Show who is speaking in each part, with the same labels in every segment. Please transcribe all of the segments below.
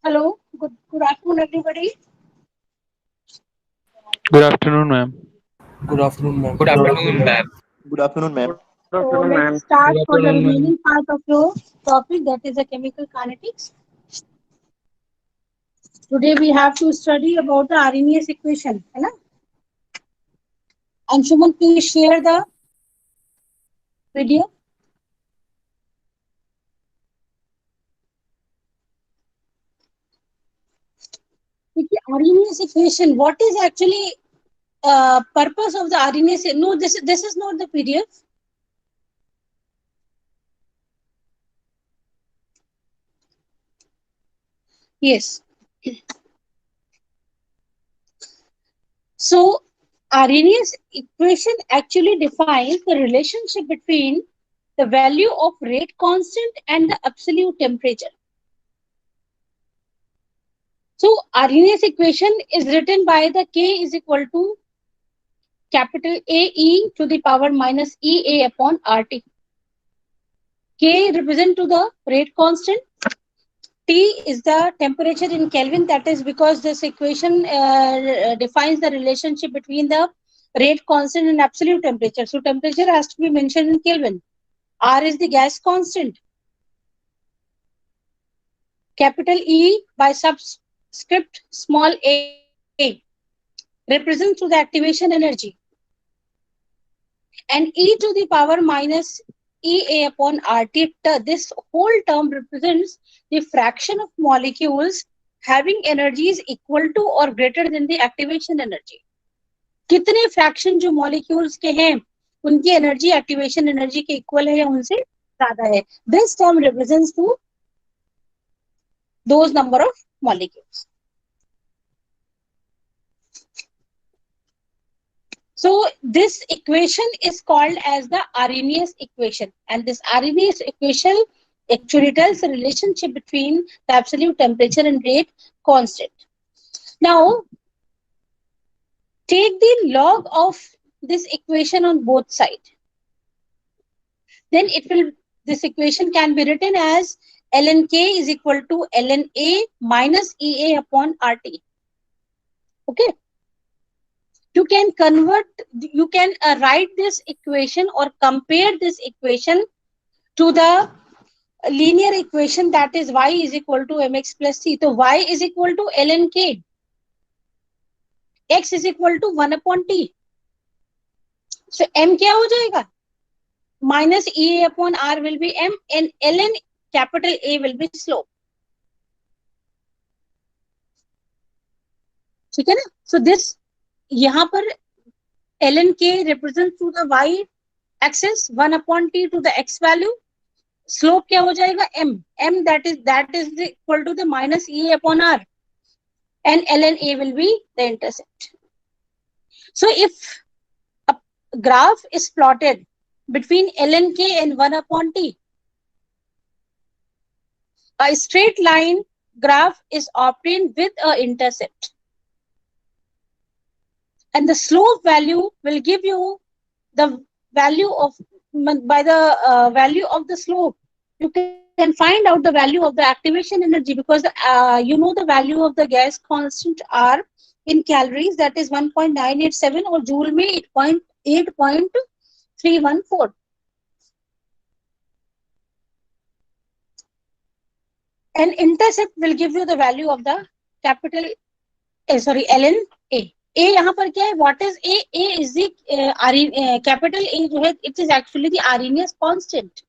Speaker 1: Hello, good afternoon, everybody.
Speaker 2: Good afternoon, ma'am.
Speaker 3: Good afternoon, ma'am.
Speaker 4: Good afternoon, ma'am.
Speaker 5: Good afternoon, ma'am.
Speaker 1: So let's
Speaker 2: Good
Speaker 1: start for the
Speaker 2: afternoon, ma'am.
Speaker 1: remaining part of your topic, that is the chemical kinetics. Today we have to study about the Arrhenius equation, है ना? Anshuman, please share the video. Arrhenius equation. What is actually purpose of the Arrhenius? No, this is not the PDF. Yes. So Arrhenius equation actually defines the relationship between the value of rate constant and the absolute temperature. So Arrhenius equation is written by the K is equal to capital AE to the power minus EA upon RT. K represent to the rate constant. T is the temperature in Kelvin. That is because this equation defines the relationship between the rate constant and absolute temperature. So temperature has to be mentioned in Kelvin. R is the gas constant. Capital E by subscript small a represents to the activation energy. And E to the power minus EA upon RT, this whole term represents the fraction of molecules having energies equal to or greater than the activation energy. कितने fraction जो molecules के हैं उनकी energy activation energy के equal है या उनसे ज्यादा है. This term represents to those number of molecules. So this equation is called as the Arrhenius equation, and this Arrhenius equation actually tells the relationship between the absolute temperature and rate constant. Now take the log of this equation on both sides. Then this equation can be written as ln K is equal to ln A minus EA upon RT. Okay. You can write this equation or compare this equation to the linear equation, that is y is equal to mx plus c. So y is equal to ln K. X is equal to 1 upon t. So m क्या हो जाएगा? Minus EA upon R will be m, and ln capital A will be slope. ठीक है ना? So this यहाँ पर ln K represents to the y axis, 1 upon t to the x value. Slope क्या हो जाएगा? m that is equal to the minus EA upon R, and ln A will be the intercept. So if a graph is plotted between ln K and 1 upon t, a straight line graph is obtained with an intercept, and the slope value will give you the value of, by the value of the slope you can find out the value of the activation energy, because you know the value of the gas constant R in calories, that is 1.987, or joule में 8.314. And intercept will give you the value of the capital ln A. A यहाँ पर क्या है? What is A? A is the capital A जो है, it is actually the Arrhenius constant.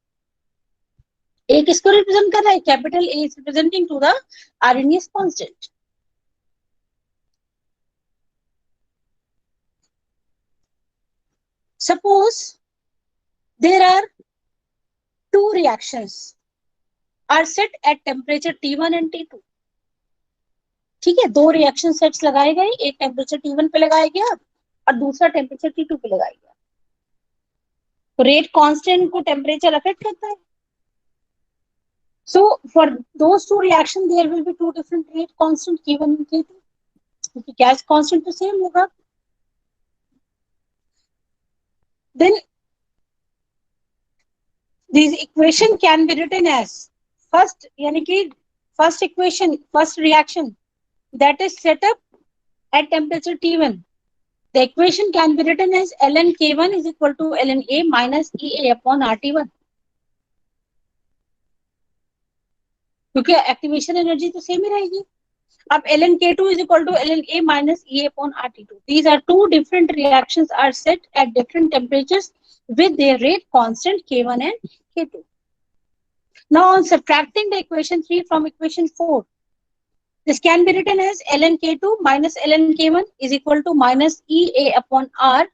Speaker 1: A किसको represent कर रहा है? Capital A is representing to the Arrhenius constant. Suppose there are two reactions are set at temperature T1 and T2. ठीक है, दो reaction sets लगाए गए, एक टेम्परेचर T1 पे लगाया गया और दूसरा टेम्परेचर T2 पे लगाया गया. तो रेट कांस्टेंट को टेम्परेचर अफेक्ट करता है. So for those two reactions there will be two different rate constant K1 and K2, क्योंकि गैस कांस्टेंट तो सेम होगा. Then this equation can be written as, first यानी कि first equation, first reaction that is set up at temperature T1. The equation can be written as ln K1 is equal to ln A minus EA upon RT1. क्योंकि activation energy तो same ही रहेगी. अब ln K2 is equal to ln A minus EA upon RT2. These are two different reactions are set at different temperatures with their rate constant K1 and K2. Now on subtracting the equation 3 from equation 4, this can be written as ln K2 minus ln K1 is equal to minus EA upon R,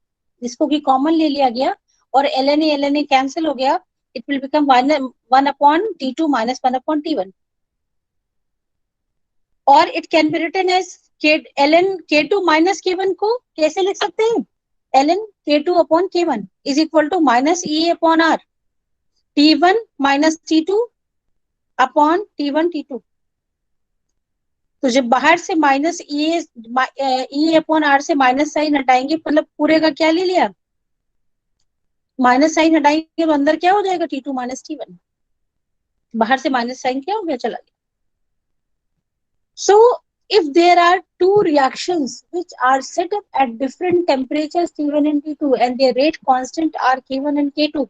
Speaker 1: जिसको कि common ले लिया गया और ln A cancel हो गया. It will become 1 upon T2 minus 1 upon T1. और it can be written as ln K2 minus K1 को कैसे लिख सकते हैं? ln K2 upon K1 is equal to minus EA upon R, T1 minus T2 upon T1 T2. तो जब बाहर से माइनस EA अपॉन R से माइनस साइन हटाएंगे, मतलब पूरे का क्या ले लिया? माइनस साइन हटाएंगे तो अंदर क्या हो जाएगा? T2 minus T1. बाहर से माइनस साइन क्या हो गया? चला गया. So if there are two reactions which are set up at different temperatures T1 and T2 and their rate constant are K1 and K2,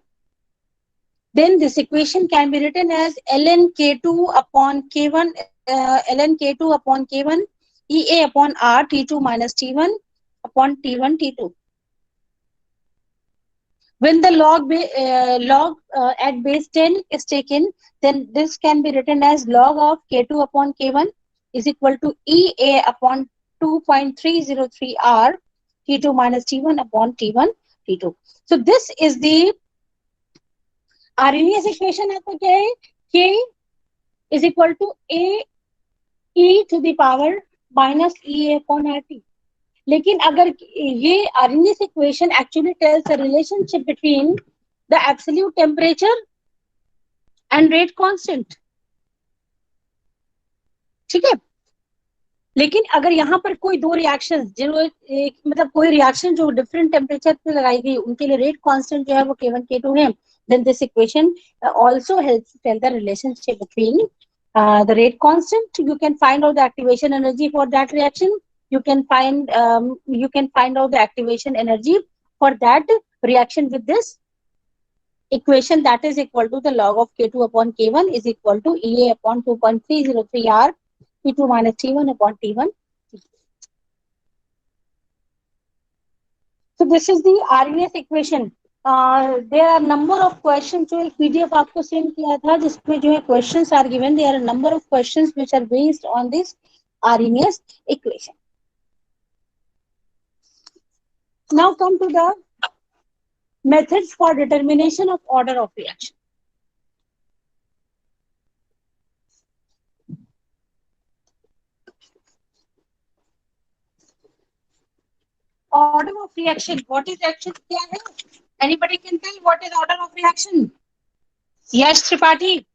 Speaker 1: then this equation can be written as ln K2 upon K1 ln K2 upon K1 EA upon R T2 minus T1 upon T1 T2. When the log at base 10 is taken, then this can be written as log of K2 upon K1 is equal to EA upon 2.303 R T2 minus T1 upon T1 T2. So this is the Arrhenius equation. आपका क्या है? K is equal to A E to the power minus EA upon RT. लेकिन अगर ये Arrhenius equation actually tells the relationship between the absolute temperature and rate constant. ठीक है. लेकिन अगर यहाँ पर कोई दो रिएक्शन जो मतलब कोई रिएक्शन जो डिफरेंट टेम्परेचर पे लगाई गई उनके लिए रेट कांस्टेंट जो है वो K1 K2 है, then this equation also helps to tell the relationship between the rate constant. You can find out the activation energy for that reaction. You can find out the activation energy for that reaction with this equation, that is equal to the log of K2 upon K1 is equal to EA upon 2.303 R T2 minus T1 upon T1. So this is the Arrhenius equation. There are number of questions. जो एक PDF आपको send किया था जिसमें जो है questions are given. There are a number of questions which are based on this Arrhenius equation. Now come to the methods for determination of order of reaction. Order of reaction. What is action? क्या है? Anybody can tell what is order of reaction? Yes, Tripathi.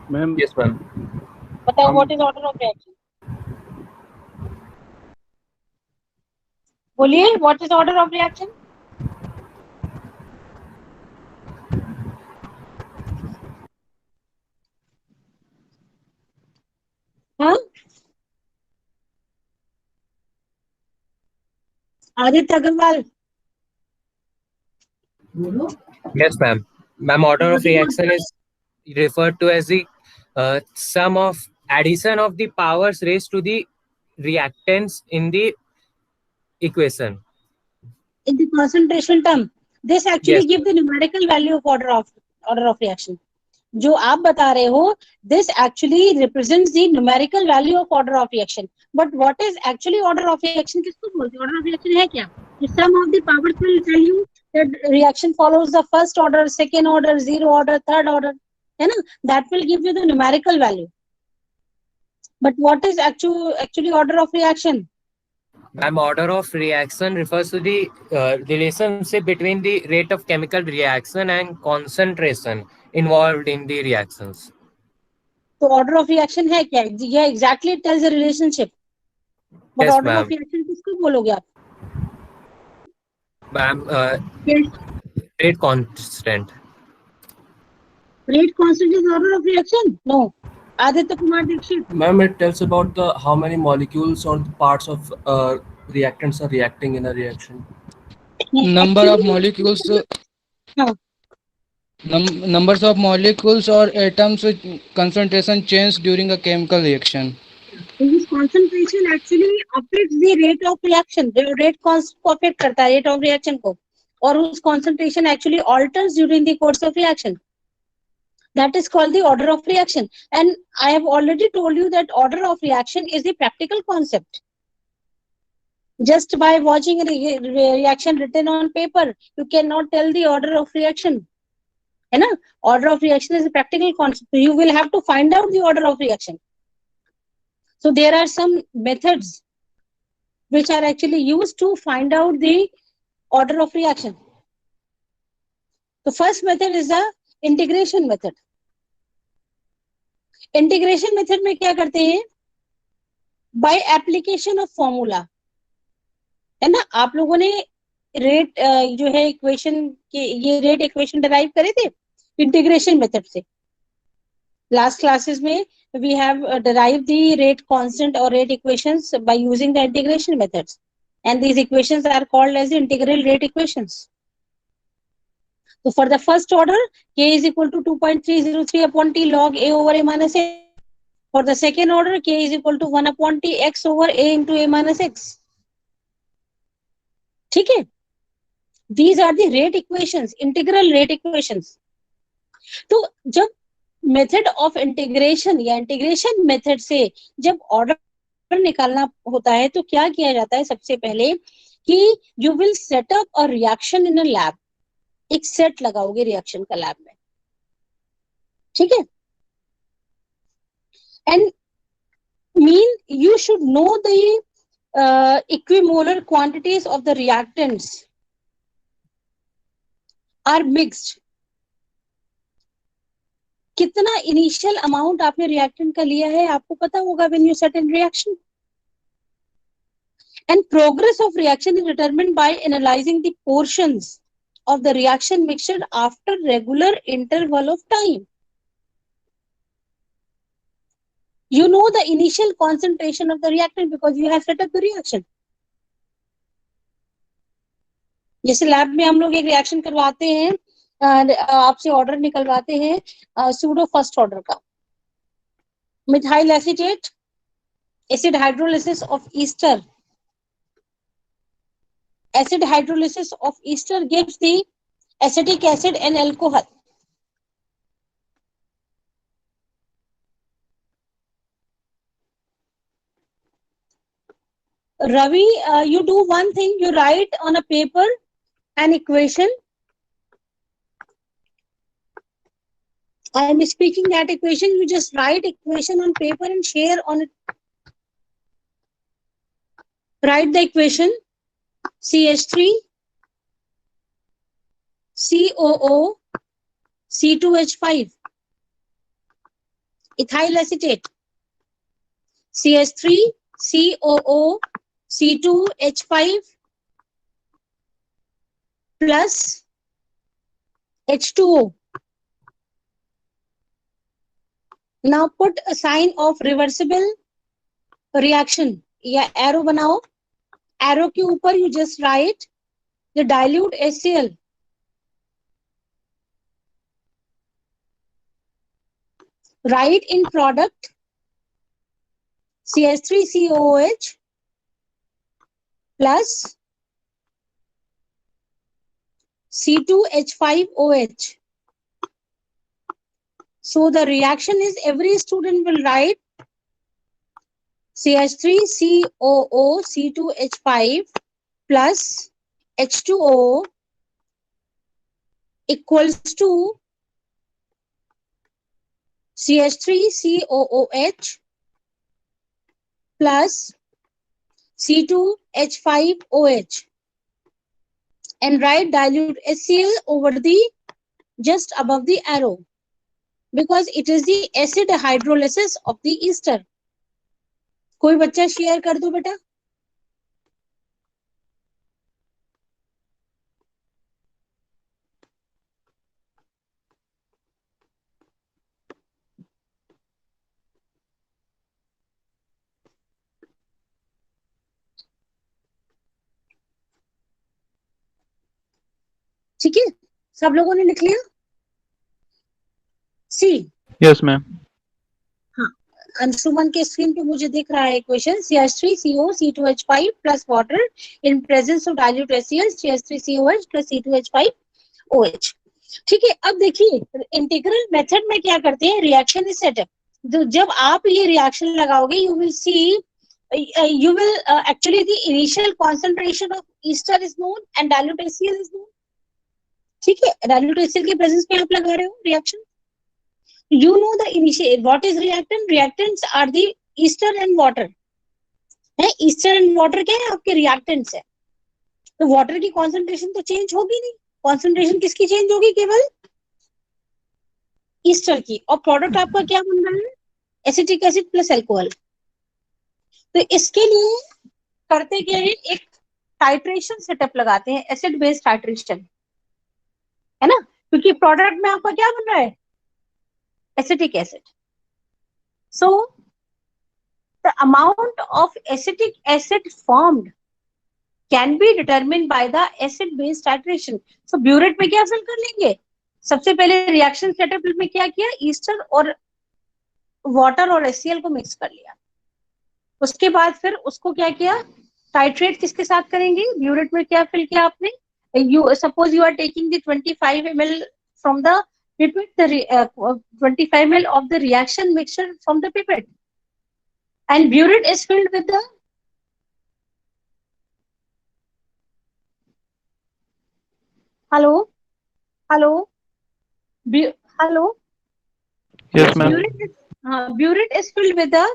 Speaker 3: Ma'am. Yes, ma'am.
Speaker 1: बताओ what is order of reaction? बोलिए what is order of reaction? हाँ? Aditya Agarwal.
Speaker 3: Yes, ma'am. Ma'am, order of reaction is referred to as the sum of addition of the powers raised to the reactants in the equation.
Speaker 1: In the concentration term, this actually give the numerical value of order of reaction. जो आप बता रहे हो, this actually represents the numerical value of order of reaction. But what is actually order of reaction? किसको बोलते हैं? Order of reaction है क्या? The sum of the powers will tell you that reaction follows the first order, second order, zero order, third order. है ना? That will give you the numerical value. But what is actually order of reaction?
Speaker 3: Ma'am, order of reaction refers to the relationship between the rate of chemical reaction and concentration involved in the reactions.
Speaker 1: So order of reaction है क्या? Yeah, exactly it tells the relationship. But
Speaker 3: yes,
Speaker 1: order of reaction किसको बोलोगे आप?
Speaker 3: Ma'am,
Speaker 1: yes.
Speaker 3: Rate constant.
Speaker 1: Rate constant is order of reaction? No. Aditya Kumar Dixit.
Speaker 2: Ma'am, it tells about the how many molecules or the parts of reactants are reacting in a reaction.
Speaker 4: Number of
Speaker 1: Actually,
Speaker 4: molecules,
Speaker 1: हाँ,
Speaker 4: numbers of molecules or atoms with concentration change during a chemical reaction.
Speaker 1: this concentration actually affects the rate of reaction. The rate को affect करता है, rate of reaction को, और उस concentration actually alters during the course of reaction. That is called the order of reaction. And I have already told you that order of reaction is a practical concept. Just by watching a reaction written on paper, you cannot tell the order of reaction. है ना? Order of reaction is a practical concept. You will have to find out the order of reaction. So there are some methods which are actually used to find out the order of reaction. The first method is the integration method. Integration method में क्या करते हैं? By application of formula. है ना? आप लोगों ने rate जो है इक्वेशन के ये रेट इक्वेशन डिराइव करे थे इंटीग्रेशन मेथड से. Last classes में we have derived the rate constant or rate equations by using the integration methods, and these equations are called as the integral rate equations. So for the first order, k is equal to 2.303 upon t log a over a minus x. For the second order, k is equal to 1 upon t x over a into a minus x. ठीक है? These are the rate equations, integral rate equations. तो जब method of integration या integration method से जब order निकालना होता है तो क्या किया जाता है? सबसे पहले कि you will set up a reaction in a lab. एक सेट लगाओगे रिएक्शन का लैब में. ठीक है? And mean you should know the equimolar quantities of the reactants are mixed. कितना इनिशियल अमाउंट आपने रिएक्टेंट का लिया है आपको पता होगा when you set in reaction. And progress of reaction is determined by analyzing the portions of the reaction mixture after regular interval of time. You know the initial concentration of the reactant because you have set up the reaction. जैसे lab में हम लोग एक reaction करवाते हैं, आपसे order निकलवाते हैं pseudo first order का. Methyl acetate acid hydrolysis of ester. Acid hydrolysis of ester gives the acetic acid and alcohol. Ravi, you do one thing, you write on a paper an equation. I am speaking that equation, you just write equation on paper and share on it. Write the equation CH3 COO C2H5 ethyl acetate CH3 COO C2H5 plus H2O. Now put a sign of reversible reaction या arrow बनाओ. Arrow के ऊपर you just write the dilute HCl. Write in product CH3COOH plus C2H5OH. So the reaction is every student will write CH3COO C2H5 plus H2O equals to CH3COOH plus C2H5OH, and write dilute HCl over the just above the arrow because it is the acid hydrolysis of the ester. कोई बच्चा share कर दो बेटा. ठीक है, सब लोगों ने लिख लिया? सी,
Speaker 5: यस मैम।
Speaker 1: हाँ, अंशुमन के स्क्रीन पे मुझे दिख रहा है equation CH3CO C2H5 plus water in presence of dilute HCl CH3COH plus C2H5OH। ठीक है, अब देखिए इंटीग्रल मेथड में क्या करते हैं, रिएक्शन इज सेटअप। जब आप ये रिएक्शन लगाओगे you will see, you will actually the initial concentration of ester is known and dilute HCl is known। ठीक है, dilute HCl के प्रेजेंस में आप लगा रहे हो reaction, you know the initial what is reactant, reactants are the ester and water है, ester and water क्या है आपके reactants है। तो वाटर की कॉन्सेंट्रेशन तो चेंज होगी नहीं, कॉन्सेंट्रेशन किसकी चेंज होगी, केवल ईस्टर की, और प्रोडक्ट आपका क्या बन रहा है, एसिटिक एसिड प्लस अल्कोहल। तो इसके लिए करते क्या है, एक टाइट्रेशन सेटअप लगाते हैं, एसिड बेस्ड टाइट्रेशन, है ना, क्योंकि प्रोडक्ट में आपका क्या बन रहा है, acetic acid. So the amount of acetic acid formed can be determined by the acid based titration. So burette में क्या फिल कर लेंगे, सबसे पहले रिएक्शन सेटअप में क्या किया, ईस्टर और वाटर और HCl को मिक्स कर लिया, उसके बाद फिर उसको क्या किया, टाइट्रेट किसके साथ करेंगे, ब्यूरेट में क्या फिल किया आपने, you suppose you are taking the 25 ml from the pipette, 25 ml of the reaction mixture from the pipette, and burette is filled with the hello hello
Speaker 5: yes ma'am.
Speaker 1: burette is filled with the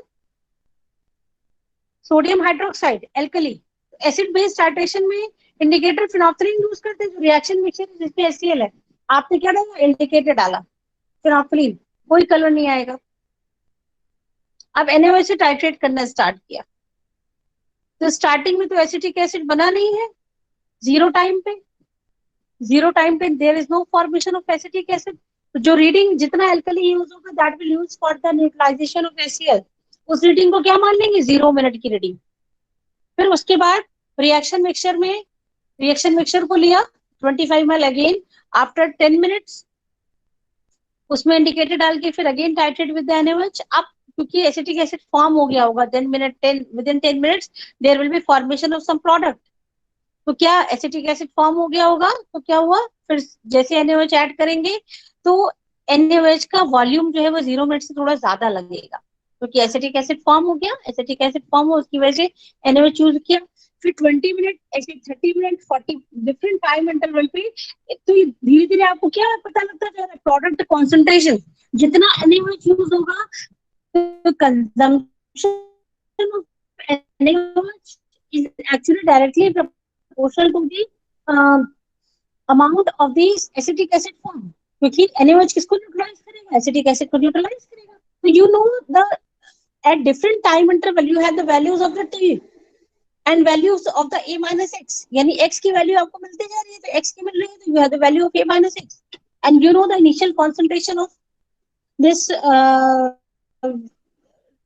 Speaker 1: sodium hydroxide alkali. Acid based titration में indicator phenolphthalein use करते हैं, जो reaction mixture जिसमें HCl है, आपने क्या डाला, indicator डाला फिनोल्फथालीन, कोई कलर नहीं आएगा। अब NaOH से टाइट्रेट करना स्टार्ट किया, तो स्टार्टिंग में तो एसिटिक एसिड बना नहीं है, जीरो टाइम पे there is no formation of acetic acid. तो जो रीडिंग जितना एल्कली यूज होगा that will use for the neutralization of HCl, उस रीडिंग को क्या मान लेंगे, 0 मिनट की रीडिंग। फिर उसके बाद रिएक्शन मिक्सचर को लिया 25 ml अगेन आफ्टर 10 मिनट्स, उसमें इंडिकेटर डाल के फिर again titrate with the NaOH। अब क्योंकि एसिटिक एसिड फॉर्म हो गया होगा, within 10 minutes there will be formation of some product. तो क्या एसिटिक एसिड फॉर्म हो गया होगा, तो क्या हुआ, फिर जैसे NaOH ऐड करेंगे तो NaOH का वॉल्यूम जो है वो 0 मिनट से थोड़ा ज्यादा लगेगा, क्योंकि एसिटिक एसिड फॉर्म हो गया, एसिटिक एसिड फॉर्म हो उसकी वजह से NaOH यूज किया। फिर 20 मिनट, ऐसे 30 मिनट, 40 डिफरेंट टाइम इंटरवल पे, तो धीरे धीरे आपको क्या पता लगता जा रहा है, प्रोडक्ट कॉन्सेंट्रेशन जितना NaOH यूज होगा, तो consumption of NaOH is actually directly proportional to the amount of this acetic acid form, क्योंकि NaOH किसको न्यूट्रलाइज करेगा, एसिटिक एसिड को न्यूट्रलाइज करेगा। So you know the at different time interval you have the values of the T and values of the A minus X, यानी X की value आपको मिलते जा रही है, तो X की मिल रही है, तो you have the value of A minus X, and you know the initial concentration of this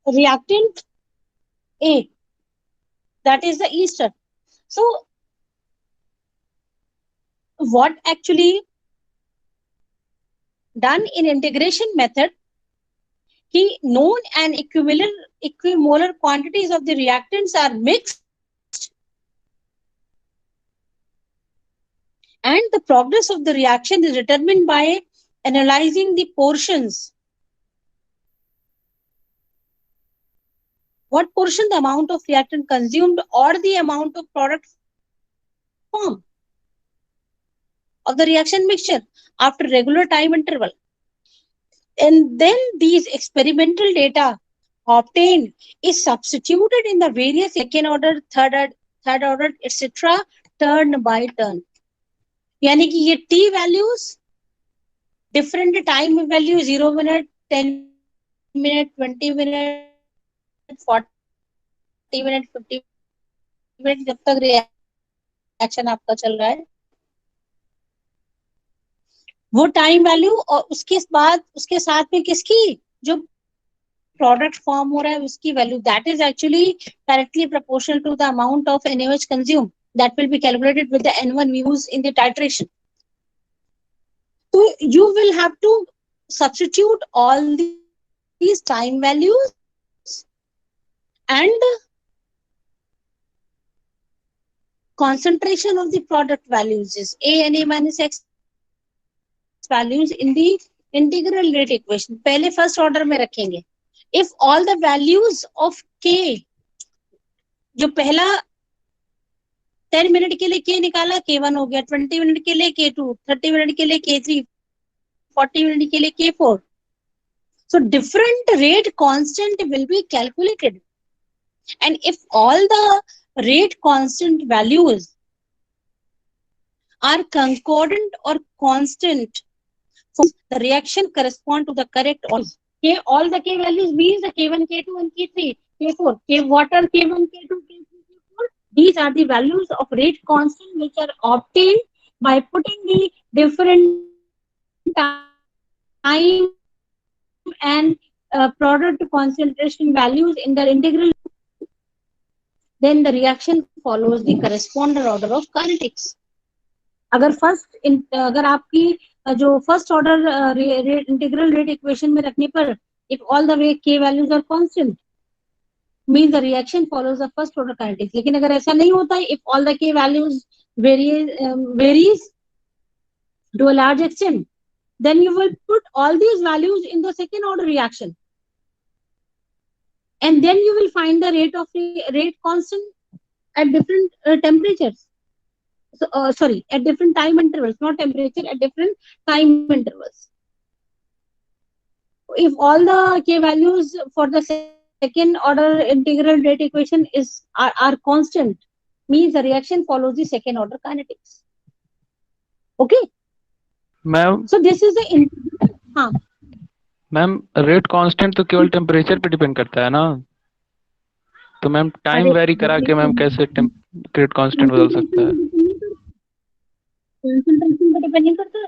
Speaker 1: reactant A, that is the ester. So what actually done in integration method, कि known and equimolar quantities of the reactants are mixed and the progress of the reaction is determined by analyzing the portions. What portion, the amount of reactant consumed or the amount of product formed of the reaction mixture after regular time interval. And then these experimental data obtained is substituted in the various second order, third order, etc. turn by turn. यानी कि ये T values different time value 0 minute, 10 minute, 20 minute, 40 minute, 50 minute, जब तक reaction आपका चल रहा है वो टाइम वैल्यू, और उसके बाद उसके साथ में किसकी, जो प्रोडक्ट फॉर्म हो रहा है उसकी value, that is actually directly proportional to the amount of NaOH consume, that will be calculated with the N1 used in the titration. So you will have to substitute all these time values and concentration of the product values is a and a minus x values in the integral rate equation. पहले first order में रखेंगे. If all the values of k, जो पहला 10 minute के लिए k निकाला k1 हो गया, 20 मिनट के लिए k2, 30 मिनट के लिए k3, 40 मिनट के लिए k4. So different rate constant will be calculated, and if all the rate constant values are concordant or constant, the reaction correspond to the correct order. K, all the k values means the k1, k2 and k3, k4, k water, k1, k2, k3, k4. These are the values of rate constant which are obtained by putting the different time and product concentration values in the integral. Then the reaction follows the corresponding order of kinetics. अगर आपकी जो first order integral rate equation में रखने पर if all the way k values are constant means the reaction follows the first order kinetics. लेकिन अगर ऐसा नहीं होता है, if all the k values varies to a large extent, then you will put all these values in the second order reaction, and then you will find the rate constant at different temperatures. So, sorry, at different time intervals, not temperature, at different time intervals. If all the k values for the second order integral rate equation are constant, means the reaction follows the second order kinetics. Okay.
Speaker 5: Ma'am
Speaker 1: So this is the हाँ
Speaker 5: ma'am rate constant तो केवल temperature पे depend करता है ना, तो ma'am time very करा के मैम कैसे रेट कांस्टेंट बदल सकता है?
Speaker 1: कंसंट्रेशन पे डिपेंड नहीं करता.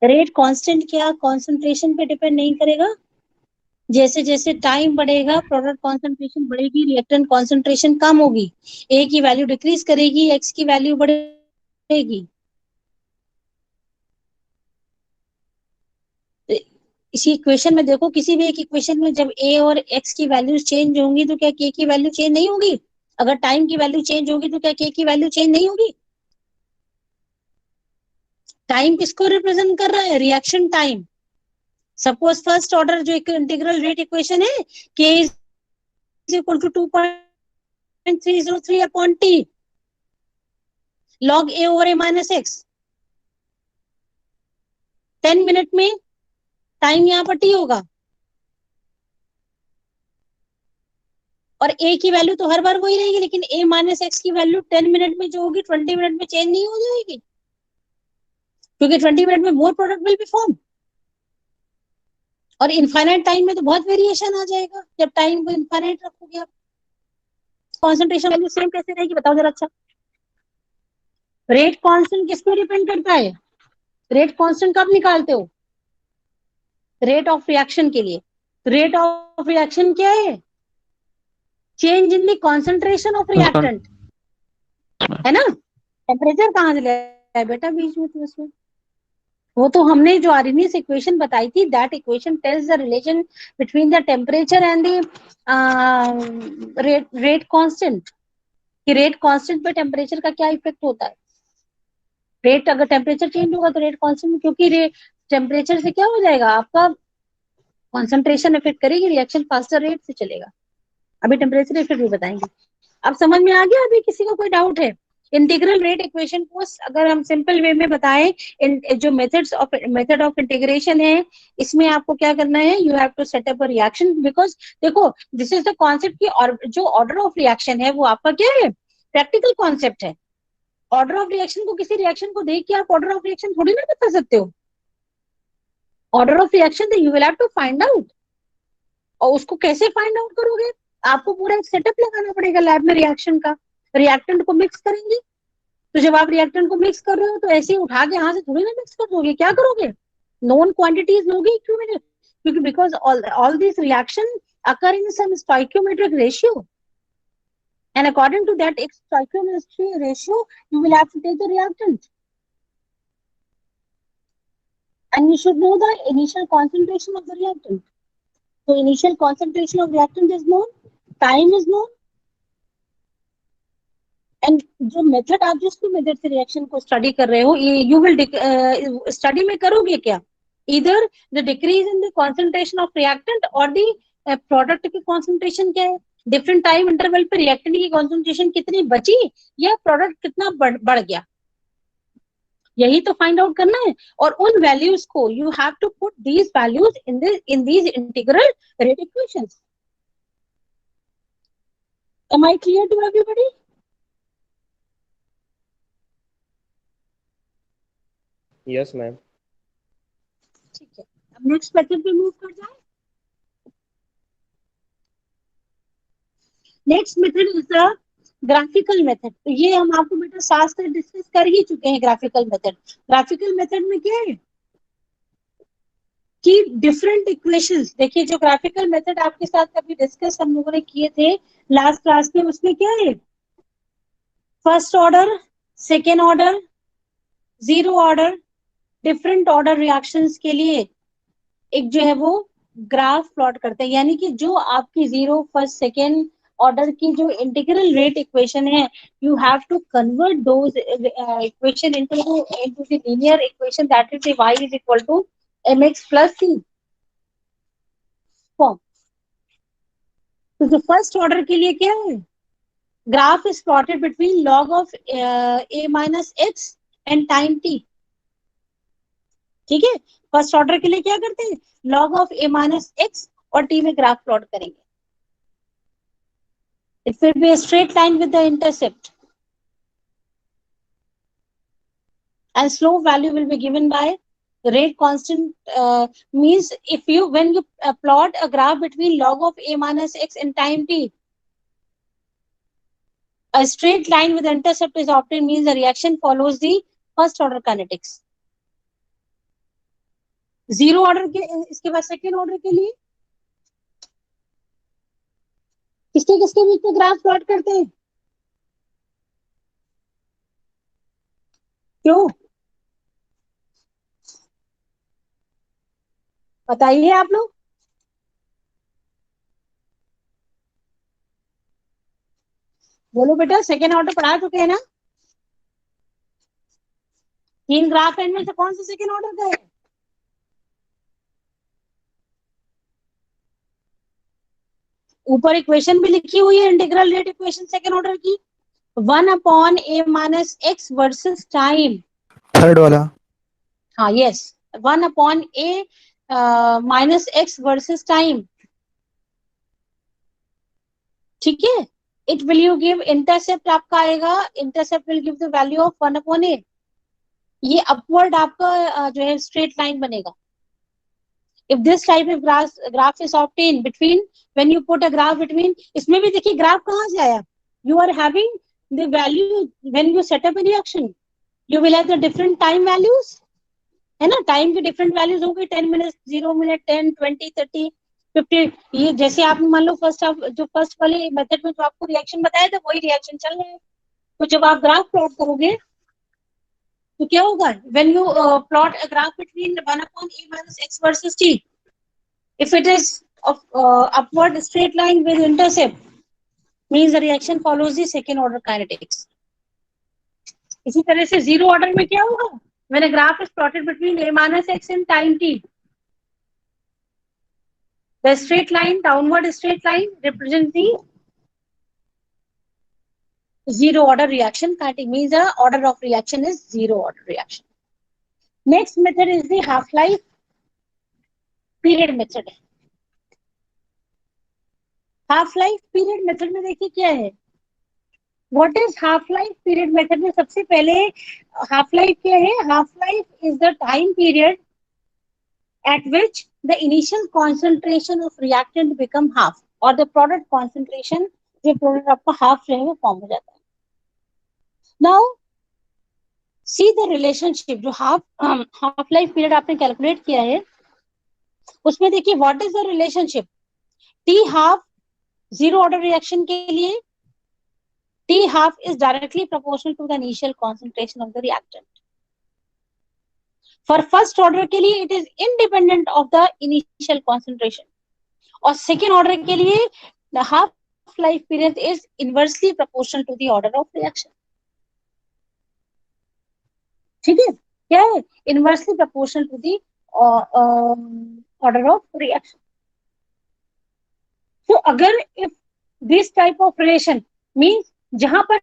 Speaker 1: रेट कांस्टेंट क्या कंसंट्रेशन पे डिपेंड नहीं करेगा. जैसे जैसे टाइम बढ़ेगा प्रोडक्ट कंसंट्रेशन बढ़ेगी, रिएक्टेंट कंसंट्रेशन कम होगी, ए की वैल्यू डिक्रीज करेगी, एक्स की वैल्यू बढ़ेगी. इसी इक्वेशन में देखो, किसी भी एक इक्वेशन में जब ए और एक्स की वैल्यूज चेंज होंगी तो क्या के की वैल्यू चेंज नहीं होगी? अगर टाइम की वैल्यू चेंज होगी तो क्या के की वैल्यू चेंज नहीं होगी? टाइम किसको रिप्रेजेंट कर रहा है? Reaction time. Suppose first order जो एक इंटीग्रल रेट इक्वेशन है, k is equal to 2.303 upon t log a over a minus x. 10 minute में टाइम यहाँ पर टी होगा और ए की वैल्यू तो हर बार वही रहेगी, लेकिन ए माइनस एक्स की वैल्यू 10 मिनट में जो होगी 20 मिनट में चेंज नहीं हो जाएगी, क्योंकि 20 मिनट में more product will be form. और इनफाइनाइट टाइम में तो बहुत वेरिएशन आ जाएगा. जब टाइम को इनफाइनाइट रखोगे आप, कॉन्सेंट्रेशन वैल्यू सेम कैसे रहेगी बताओ जरा. अच्छा, रेट कांस्टेंट किस पे डिपेंड करता है? रेट कांस्टेंट कब निकालते हो? रेट ऑफ रिएक्शन के लिए. रेट ऑफ रिएक्शन क्या है? Change in the concentration of reactant, है ना. टेम्परेचर कहाँ से लिया है बेटा बीच में? तो उसमें वो तो हमने जो आर्हेनियस इक्वेशन बताई थी, that equation tells the relation between the temperature and the rate constant, कि रेट कांस्टेंट पे टेम्परेचर का क्या इफेक्ट होता है. रेट अगर टेम्परेचर चेंज होगा तो रेट कांस्टेंट, क्योंकि टेम्परेचर से क्या हो जाएगा आपका कंसंट्रेशन इफेक्ट करेगी, रिएक्शन फास्टर रेट से चलेगा. अभी टेम्परेचर इफेक्ट भी बताएंगे. अब समझ में आ गया? अभी किसी को कोई डाउट है? इंटीग्रल रेट इक्वेशन को अगर हम सिंपल वे में बताएं, जो मेथड ऑफ इंटीग्रेशन है, इसमें आपको क्या करना है? You have to set up a reaction, because देखो दिस इज द कॉन्सेप्ट की, और जो ऑर्डर ऑफ रिएक्शन है वो आपका क्या है? प्रैक्टिकल कॉन्सेप्ट है. ऑर्डर ऑफ रिएक्शन को, किसी रिएक्शन को देख के आप ऑर्डर ऑफ रिएक्शन थोड़ी ना बता सकते हो. Order of reaction you will have to find out. और उसको कैसे फाइंड आउट करोगे? आपको पूरा एक सेटअप लगाना पड़ेगा लैब में रिएक्शन का. रिएक्टेंट को मिक्स करेंगे, तो जब आप रिएक्टेंट को मिक्स कर रहे हो तो ऐसे ही उठा के यहाँ से थोड़ी ना मिक्स कर दोगे. क्या करोगे? नोन क्वांटिटीज लोगे इक्विवेलेंट, क्योंकि because all this reaction occur in some stoichiometric ratio, and according to that stoichiometric ratio you will have to take the reactant. and you should know the initial concentration of the reactant. So initial concentration of reactant is known, time is known, and जो method आप जिसको method से reaction को study कर रहे हो, you will study में करोगे क्या, इधर the decrease in the concentration of reactant और द प्रोडक्ट की कॉन्सेंट्रेशन क्या है, डिफरेंट टाइम इंटरवल पे रिएक्टेंट की कॉन्सेंट्रेशन कितनी बची या प्रोडक्ट कितना बढ़ गया, यही तो फाइंड आउट करना है. और उन वैल्यूज को you have to put these values in these integral rate equations. Am I clear to everybody?
Speaker 3: Yes, ma'am.
Speaker 1: ठीक है, अब नेक्स्ट मेथड पे मूव कर जाए. Next method is the graphical method. तो ये हम आपको बेटा साथ से डिस्कस कर ही चुके हैं. ग्राफिकल मेथड, ग्राफिकल मेथड में क्या है कि डिफरेंट इक्वेशंस, देखिए जो ग्राफिकल मेथड आपके साथ कभी डिस्कस हम लोगों ने किए थे लास्ट क्लास में, उसमें क्या है, first order, second order, zero order, different order reactions के लिए एक जो है वो ग्राफ प्लॉट करते हैं. यानी कि जो आपकी जीरो, फर्स्ट, सेकेंड ऑर्डर की जो इंटीग्रल रेट इक्वेशन है, you have to convert those equation into the linear equation that is y is equal to mx plus c form. तो जो फर्स्ट ऑर्डर के लिए क्या है, graph is plotted between log of a minus x and time t. ठीक है, first order के लिए क्या करते हैं, log of a minus x और t में ग्राफ प्लॉट करेंगे. It will be a straight line with the intercept, and slope value will be given by rate constant. Means if you, when you plot a graph between log of a minus x and time t, a straight line with the intercept is obtained, means the reaction follows the first order kinetics. Zero order के, इसके बाद second order के लिए किसके किसके बीच में graph plot करते हैं, क्यों बताइए आप लोग. बोलो बेटा, सेकेंड ऑर्डर पढ़ा चुके हैं ना, तीन ग्राफ इनमें से कौन सा सेकेंड ऑर्डर का है, ऊपर इक्वेशन भी लिखी हुई है integral rate equation second order की, 1/a minus x versus time.
Speaker 6: Third वाला,
Speaker 1: हाँ yes, 1/a minus x versus time. ठीक है, it will you give intercept आपका आएगा, intercept will give the value of 1/a. ये अपवर्ड आपका जो है स्ट्रेट लाइन बनेगा. If this type of graph is obtained between, when you put a graph between, इसमें भी देखिए ग्राफ कहाँ से आया, you are having the value when you set up a reaction, you will have the different time values, है ना, time की different values होंगी, 10 मिनट, 0 मिनट, 10, 20, 30, 50. ये जैसे आप मान लो फर्स्ट वाले मेथड में जो आपको रिएक्शन बताया था वही रिएक्शन चल रहा है. तो जब आप ग्राफ प्लॉट करोगे तो क्या होगा, when you plot a graph between 1/a minus x versus t, if it is of upward straight line with intercept, means the reaction follows the second order kinetics. इसी तरह से जीरो ऑर्डर में क्या होगा, when a graph is plotted between a minus x and time t, the straight line, downward straight line represents the zero order reaction kinetic, means the order of reaction is zero order reaction. Next method is the half life period method. Half life period method में देखिए क्या है, what is half life period method में सबसे पहले half life क्या है, half life is the time period at which the initial concentration of reactant become half, और the product concentration जो प्रोडक्ट आपका हाफ जो है वो फॉर्म हो जाता है. Now see the relationship, जो हाफ लाइफ पीरियड आपने कैलकुलेट किया है उसमें देखिए what is the relationship, t half zero order reaction के लिए t half is directly proportional to the initial concentration of the reactant. For first order के लिए it is independent of the initial concentration, और second order के लिए the half life period is inversely proportional to the order of reaction. ठीक है, क्या है? Inversely proportional to the order of reaction. तो अगर if this type of relation means जहां पर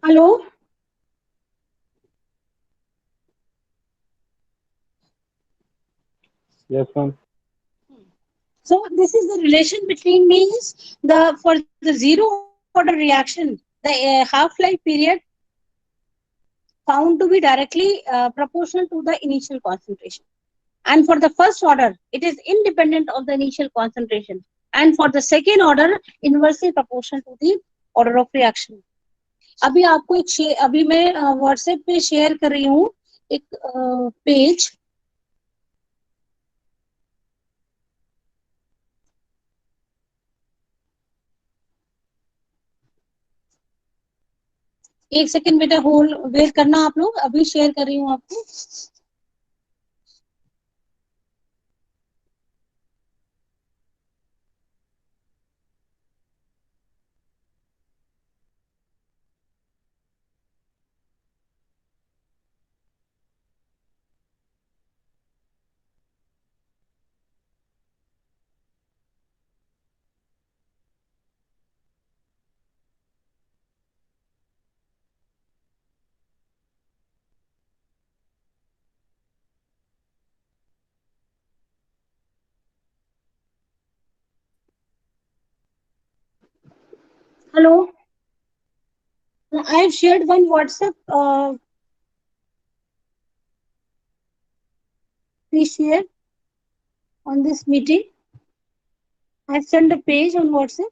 Speaker 1: hello
Speaker 5: Yes, ma'am.
Speaker 1: So this is the relation between means the for the zero order reaction, the half-life period found to be directly proportional to the initial concentration, and for the first order it is independent of the initial concentration, and for the second order inversely proportional to the order of reaction. अभी आपको अभी मैं WhatsApp पे share कर रही हूँ एक page, एक सेकंड बेटा होल्ड वेट करना आप लोग, अभी शेयर कर रही हूँ आपको। Hello, I have shared one WhatsApp. Please share on this meeting. I have sent a page on WhatsApp.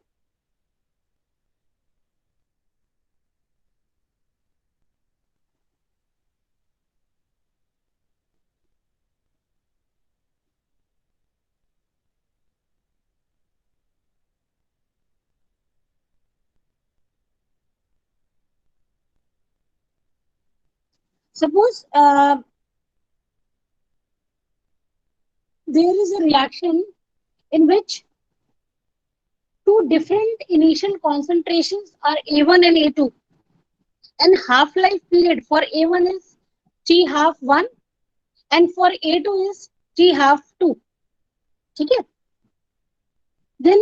Speaker 1: Suppose there is a reaction in which two different initial concentrations are A1 and A2, and half-life period for A1 is T half 1 and for A2 is T half 2. ठीक है? Then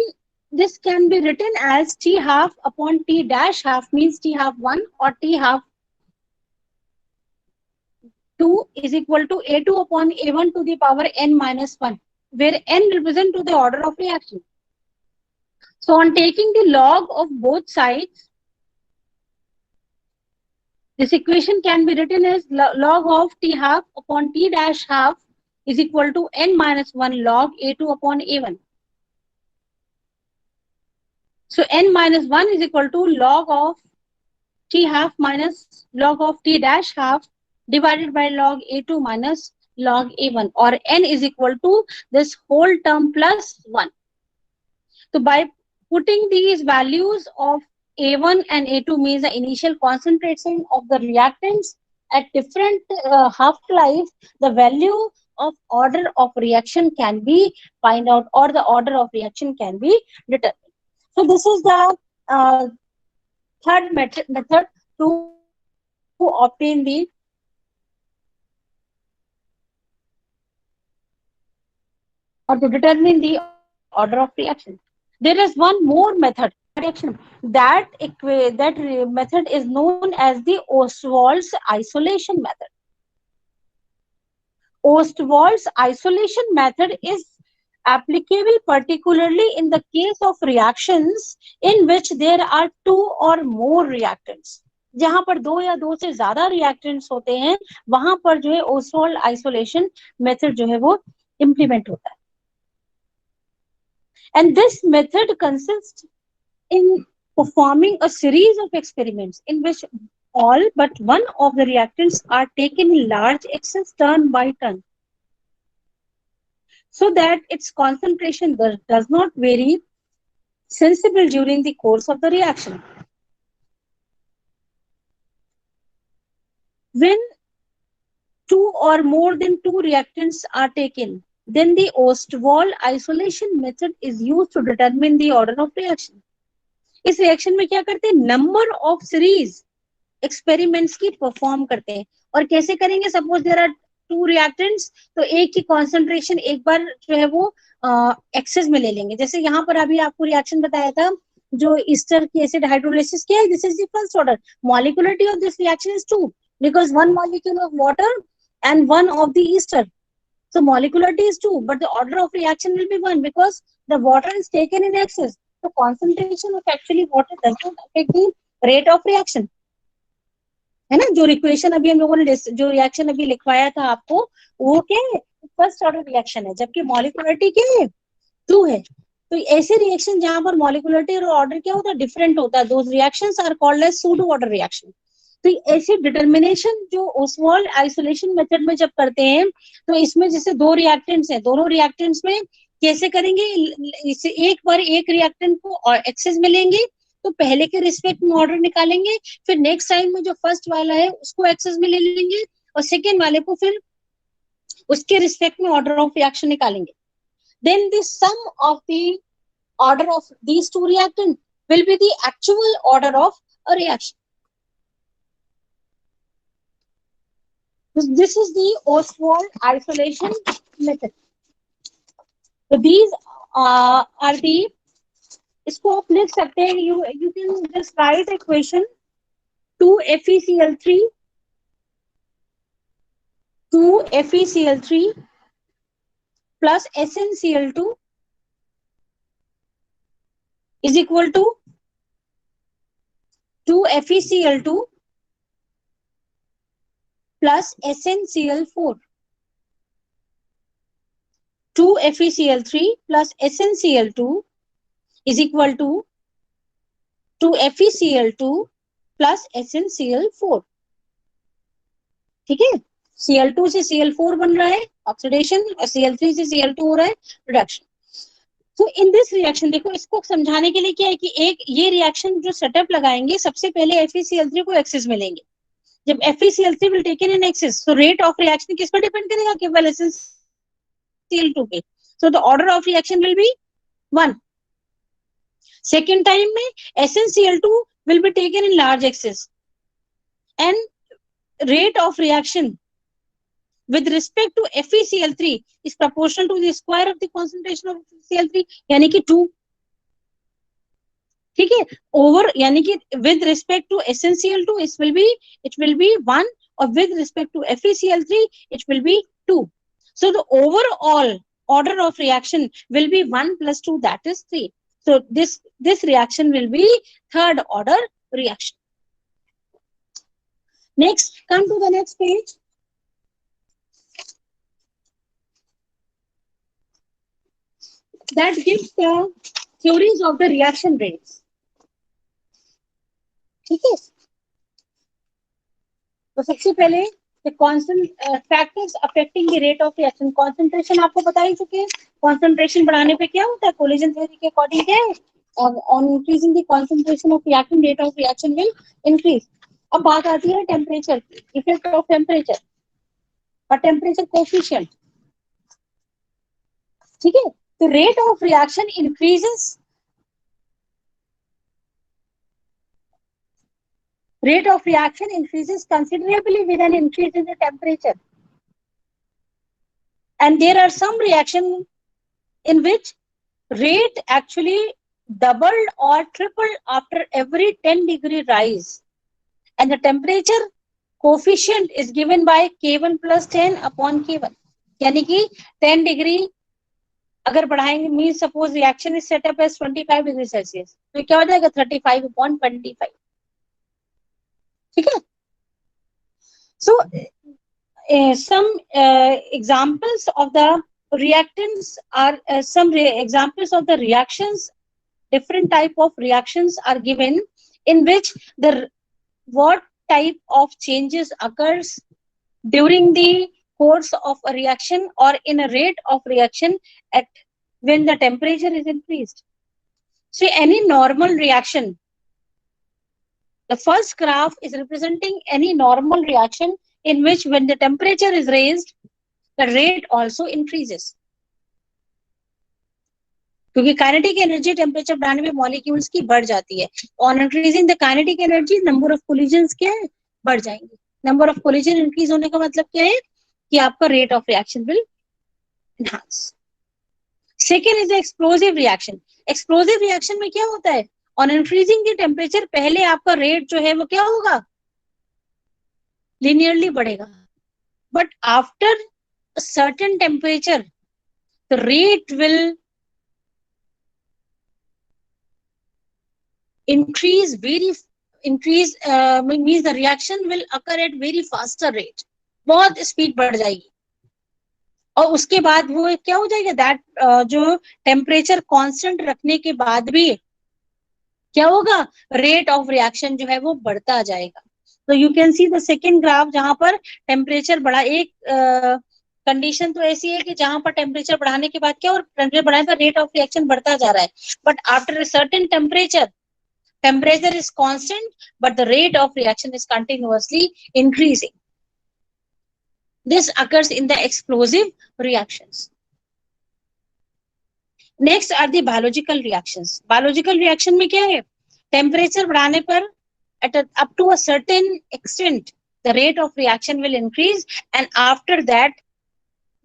Speaker 1: this can be written as T half upon T dash half means T half 1 or T half 2 is equal to A2 upon A1 to the power n minus 1, where n represent to the order of reaction. So on taking the log of both sides, this equation can be written as log of T half upon T dash half is equal to n minus 1 log A2 upon A1. So n minus 1 is equal to log of T half minus log of T dash half divided by log A2 minus log A1, or n is equal to this whole term plus 1. So by putting these values of A1 and A2 means the initial concentration of the reactants at different half-life, the value of order of reaction can be find out, or the order of reaction can be determined. So this is the third method to obtain the or to determine the order of reaction. There is one more method reaction that method is known as the Ostwald's isolation method. Ostwald's isolation method is applicable particularly in the case of reactions in which there are two or more reactants. जहां पर दो या दो से ज्यादा reactants होते हैं वहां पर जो है ओस्वाल्ड आइसोलेशन मेथड जो है वो इंप्लीमेंट होता है. And this method consists in performing a series of experiments in which all but one of the reactants are taken in large excess turn by turn, so that its concentration does not vary sensibly during the course of the reaction. When two or more than two reactants are taken, then the Ostwald isolation method is used to determine the order of reaction. इस reaction में क्या करते हैं, number of series experiments की perform करते हैं. और कैसे करेंगे, suppose there are two reactants, तो एक की कॉन्सेंट्रेशन एक बार जो है वो एक्सेस में ले लेंगे. जैसे यहाँ पर अभी आपको रिएक्शन बताया था जो ईस्टर की एसिड हाइड्रोलाइसिस किया है, this is the first order. Molecularity of this reaction is 2 because one molecule of water and one of the ester. So molecularity is 2, but the order of reaction will be 1 because the water is taken in excess. So concentration of actually water does not affect the rate of reaction. है ना, जो equation अभी हम लोगों ने जो reaction अभी लिखवाया था आपको, वो क्या है, फर्स्ट ऑर्डर रिएक्शन है, जबकि मॉलिक्यूलरिटी क्या है, 2 है. तो ऐसे रिएक्शन जहां पर मॉलिक्यूलरिटी और ऑर्डर क्या होता है, डिफरेंट होता है, those reactions are called as pseudo order reaction. तो ऐसी डिटर्मिनेशन जो ओस्वाल्ड आइसोलेशन मेथड में जब करते हैं, तो इसमें जैसे दो रिएक्टेंट्स हैं, दोनों रिएक्टेंट्स में कैसे करेंगे, इसे एक बार एक रिएक्टेंट को एक्सेस में लेंगे तो पहले के रिस्पेक्ट में ऑर्डर निकालेंगे, फिर नेक्स्ट टाइम में जो फर्स्ट वाला है उसको एक्सेस में ले लेंगे और सेकेंड वाले को फिर उसके रिस्पेक्ट में ऑर्डर ऑफ रिएक्शन निकालेंगे. Then the sum of the order of these two reactant will be the actual order of a reaction. This is the Ostwald isolation method. So these are the, इसको आप लिख सकते हैं, you can just write equation 2FeCl3 plus SnCl2 is equal to 2FeCl2 plus SnCl4. 2FeCl3 plus SnCl2 is equal to 2FeCl2 plus SnCl4. ठीक है, Cl2 से Cl4 बन रहा है ऑक्सीडेशन और Cl3 से Cl2 हो रहा है रिडक्शन. तो इन दिस रिएक्शन देखो, इसको समझाने के लिए क्या है कि एक ये रिएक्शन जो सेटअप लगाएंगे, सबसे पहले FeCl3 को एक्सेस में लेंगे. जब FeCl3 will taken in excess, so rate of reaction किस पर डिपेंड करेगा, केवल SnCl2 पे. So the order of reaction will be 1. Second time में SnCl2 will be taken in large excess and rate of reaction with respect to FeCl3 is proportional to the square of the concentration of Cl3, यानी कि 2. ठीक है, over यानी कि with respect to SnCl2 it will be 1 और with respect to FeCl3 it will be 2. So the overall order of reaction will be 1 plus 2, that is 3. So this reaction will be third order reaction. Next, come to the next page. That gives the theories of the reaction rates. ठीक है, तो सबसे पहले the constant factors affecting the rate of reaction. Concentration आपको बता ही चुके हैं, concentration बढ़ाने पे क्या होता है, कोलिजन थ्योरी के अकॉर्डिंग क्या है, on increasing the concentration of reactant, rate of reaction will increase. अब बात आती है टेम्परेचर, इफेक्ट ऑफ टेम्परेचर और टेम्परेचर कोफिशिएंट, ठीक है। तो rate of reaction increases, rate of reaction increases considerably with an increase in the temperature, and there are some reaction in which rate actually doubled or tripled after every 10 degree rise, and the temperature coefficient is given by K1 plus 10 upon K1, यानी कि 10 degree अगर बढ़ाएंगे, mean suppose reaction is setup as 25 degree Celsius, तो क्या हो जाएगा 35 upon 25, ठीक है। So some examples of the reactants are some examples of the reactions, different type of reactions are given in which the what type of changes occurs during the course of a reaction or in a rate of reaction at when the temperature is increased. So any normal reaction, the first graph is representing any normal reaction in which when the temperature is raised, the rate also increases. क्योंकि kinetic energy temperature बढ़ाने में molecules की बढ़ जाती है। On increasing the kinetic energy, number of collisions क्या है, बढ़ जाएंगे। नंबर ऑफ कोलिजन इंक्रीज होने का मतलब क्या है कि आपका rate of reaction will enhance. Second is explosive reaction. Explosive reaction में क्या होता है, ऑन इंक्रीजिंग द टेम्परेचर पहले आपका रेट जो है वो क्या होगा, linearly बढ़ेगा, but after a certain temperature the rate will increase means the reaction will occur at very faster rate, बहुत स्पीड बढ़ जाएगी, और उसके बाद वो क्या हो जाएगा, दैट जो टेम्परेचर कांस्टेंट रखने के बाद भी क्या होगा, रेट ऑफ रिएक्शन जो है वो बढ़ता जाएगा। तो you can see the second graph, जहां पर टेम्परेचर बढ़ा, एक कंडीशन तो ऐसी है कि जहां पर टेम्परेचर बढ़ाने के बाद क्या, और टेम्परेचर बढ़ाने का रेट ऑफ रिएक्शन बढ़ता जा रहा है, but after a certain temperature is constant but the rate of reaction is continuously increasing. This occurs in the explosive reactions. Next are the biological reactions. Biological reaction में क्या है, temperature बढ़ाने पर up to a certain extent the rate of reaction will increase, and after that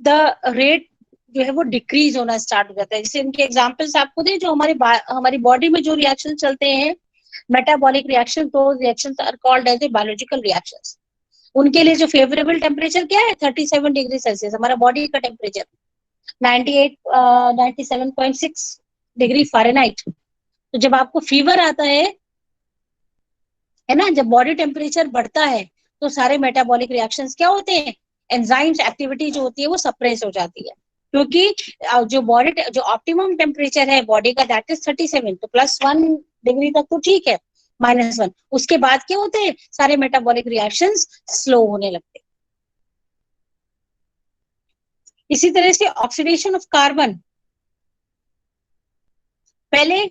Speaker 1: the rate जो है वो decrease होना start हो जाता है। जैसे इनके एग्जांपल्स आपको दें, जो हमारी बॉडी में जो रिएक्शन चलते हैं, मेटाबॉलिक रिएक्शन, तो reactions are called as a biological reactions. उनके लिए जो फेवरेबल टेम्परेचर क्या है, 37 डिग्री सेल्सियस, हमारा बॉडी का टेम्परेचर 97.6 डिग्री फ़ारेनहाइट। तो जब आपको फीवर आता है ना, जब बॉडी टेम्परेचर बढ़ता है तो सारे मेटाबॉलिक रिएक्शंस क्या होते हैं, एंजाइम्स एक्टिविटी जो होती है वो सप्रेस हो जाती है, क्योंकि जो ऑप्टिमम टेम्परेचर है बॉडी का दैट इज 37, तो +1 डिग्री तक तो ठीक है, -1, उसके बाद क्या होते हैं, सारे मेटाबॉलिक रिएक्शंस स्लो होने लगते हैं। इसी तरह से ऑक्सीडेशन ऑफ कार्बन, पहले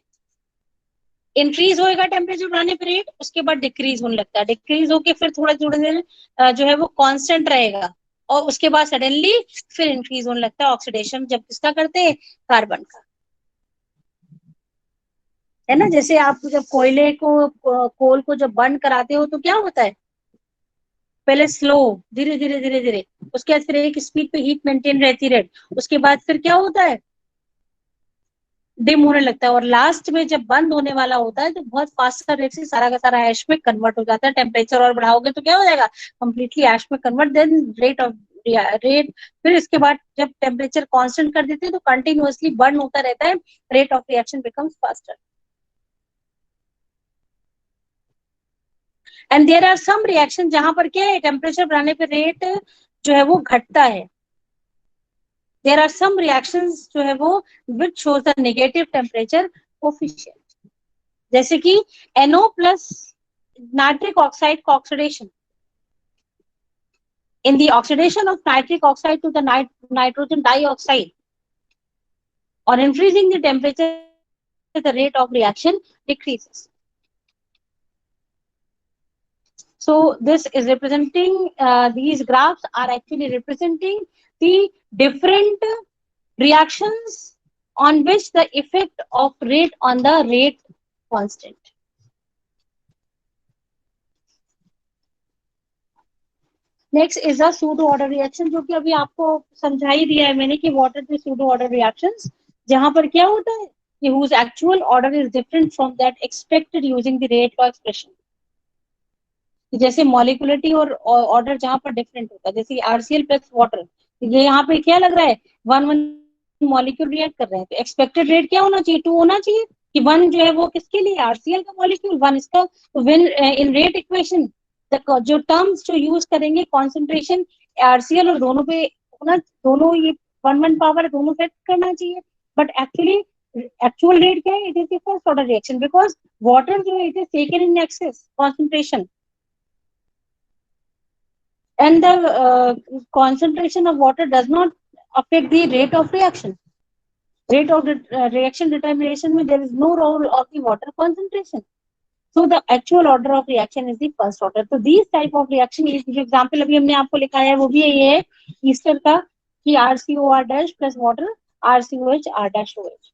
Speaker 1: इंक्रीज होएगा टेम्परेचर बढ़ाने पर रेट, उसके बाद डिक्रीज होने लगता है, डिक्रीज होके फिर थोड़ा देर जो है वो कांस्टेंट रहेगा, और उसके बाद सडनली फिर इंक्रीज होने लगता है ऑक्सीडेशन, जब किसका करते हैं, कार्बन का, है ना। जैसे आप जब कोल को जब बर्न कराते हो तो क्या होता है, पहले स्लो, धीरे धीरे, उसके बाद फिर एक स्पीड पे हीट मेंटेन रहती है, उसके बाद फिर क्या होता है, डिम होने लगता है, और लास्ट में जब बंद होने वाला होता है तो बहुत फास्टर रेट से सारा का सारा ऐश में कन्वर्ट हो जाता है। टेम्परेचर और बढ़ाओगे तो क्या हो जाएगा, कंप्लीटली ऐश में कन्वर्ट, देन रेट फिर इसके बाद जब टेम्परेचर कांस्टेंट कर देते हैं तो कंटिन्यूअसली बर्न होता रहता है, rate of reaction becomes faster. And there are some reaction जहां पर क्या है, टेम्परेचर बढ़ाने पर रेट जो है वो घटता है। There are some reactions जो है वो which shows the negative temperature coefficient, जैसे कि NO+ नाइट्रिक ऑक्साइड का oxidation, in the oxidation of nitric oxide to the nitrogen dioxide, on increasing the temperature, the rate of reaction decreases. So this is representing, these graphs are actually representing the different reactions on which the effect of rate on the rate constant. Next is a pseudo order reaction, जो कि अभी आपको समझा ही दिया है मैंने कि what are the pseudo order reactions, जहां पर क्या होता है कि whose actual order is different from that expected using the rate law expression. जैसे मॉलिकुलरिटी और ऑर्डर जहां पर डिफरेंट होता है, जैसे RCl प्लस वाटर, ये यहाँ पे क्या लग रहा है 1 मॉलिक्यूल रिएक्ट कर रहे हैं, तो एक्सपेक्टेड रेट क्या होना चाहिए 2 होना चाहिए कि 1 जो है वो किसके लिए RCl का मॉलिक्यूल 1 इसका, तो व्हेन इन रेट इक्वेशन जो टर्म्स जो यूज करेंगे कॉन्सेंट्रेशन RCl और दोनों पे होना, दोनों ये 1 पावर दोनों सेट करना चाहिए, बट एक्चुअली एक्चुअल रेट क्या है, it is the first order reaction because water जो है it is taken in excess concentration and the concentration of water does not affect the rate of reaction. Rate of reaction determination में there is no role of the water concentration. So the actual order of reaction is the first order. So these type of reaction is, जो example अभी हमने आपको लिखाया है वो भी ये है ईस्टर का कि RCOR dash plus water RCOH R dash OH.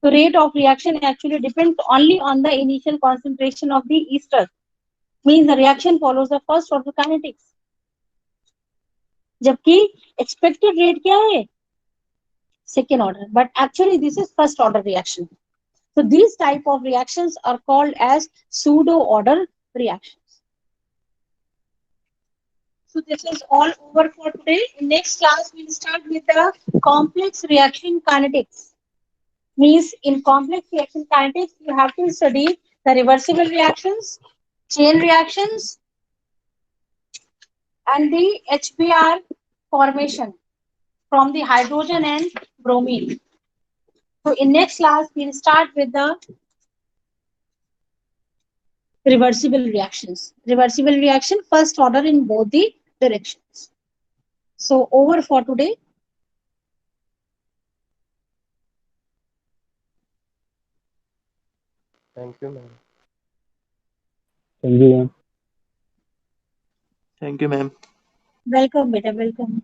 Speaker 1: So rate of reaction actually depends only on the initial concentration of the ester. Means the reaction follows the first order kinetics. जबकि expected rate क्या है second order, but actually this is first order reaction. So these type of reactions are called as pseudo order reactions. So this is all over for today. In next class we'll start with the complex reaction kinetics. Means in complex reaction kinetics you have to study the reversible reactions, chain reactions, and the HBr formation from the hydrogen and bromine. So in next class we'll start with the reversible reactions. Reversible reaction first order in both the directions. So over for today.
Speaker 2: Thank you, ma'am.
Speaker 6: Thank you, ma'am.
Speaker 7: Thank you, ma'am.
Speaker 1: Welcome beta, welcome.